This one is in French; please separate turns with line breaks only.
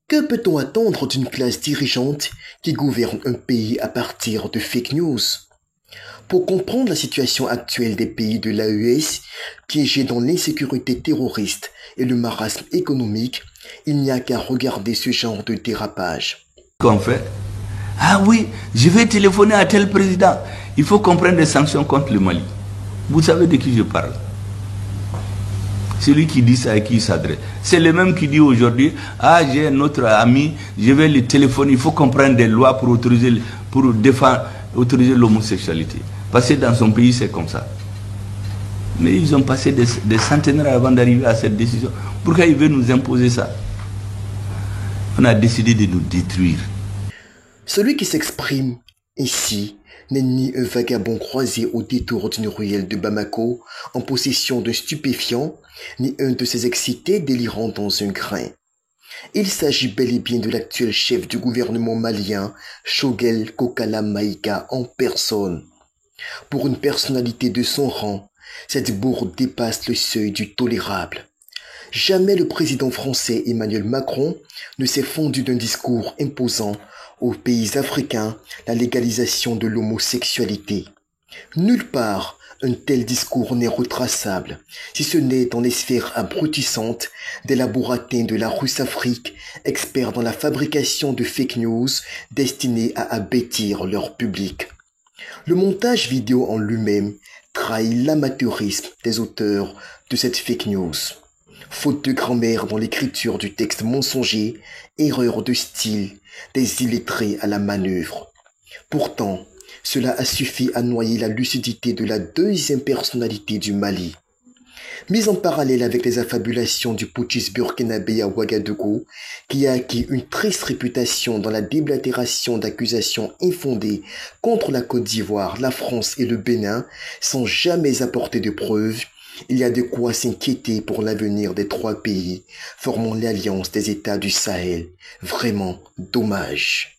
Que peut-on attendre d'une classe dirigeante qui gouverne un pays à partir de fake news? Pour comprendre la situation actuelle des pays de l'AES, piégés dans l'insécurité terroriste et le marasme économique, il n'y a qu'à regarder ce genre de dérapage.
Qu'on fait? Ah oui, je vais téléphoner à tel président. Il faut qu'on prenne des sanctions contre le Mali. Vous savez de qui je parle? Celui qui dit ça à qui il s'adresse. C'est le même qui dit aujourd'hui, ah j'ai un autre ami, je vais le téléphoner, il faut qu'on prenne des lois pour autoriser l'homosexualité. Parce que dans son pays c'est comme ça. Mais ils ont passé des centenaires avant d'arriver à cette décision. Pourquoi ils veulent nous imposer ça? On a décidé de nous détruire.
Celui qui s'exprime ici n'est ni un vagabond croisé au détour d'une ruelle de Bamako en possession de stupéfiants, ni un de ces excités délirant dans un grain. Il s'agit bel et bien de l'actuel chef du gouvernement malien, Choguel Kokala Maïga en personne. Pour une personnalité de son rang, cette bourde dépasse le seuil du tolérable. Jamais le président français Emmanuel Macron ne s'est fendu d'un discours imposant aux pays africains la légalisation de l'homosexualité. Nulle part un tel discours n'est retraçable, si ce n'est dans les sphères abrutissantes des laboratins de la Russe-Afrique, experts dans la fabrication de fake news destinés à abêtir leur public. Le montage vidéo en lui-même trahit l'amateurisme des auteurs de cette fake news. Faute de grammaire dans l'écriture du texte mensonger, erreur de style, des illettrés à la manœuvre. Pourtant, cela a suffi à noyer la lucidité de la deuxième personnalité du Mali. Mise en parallèle avec les affabulations du putschiste burkinabé à Ouagadougou, qui a acquis une triste réputation dans la déblatération d'accusations infondées contre la Côte d'Ivoire, la France et le Bénin, sans jamais apporter de preuves, il y a de quoi s'inquiéter pour l'avenir des trois pays formant l'alliance des États du Sahel. Vraiment dommage.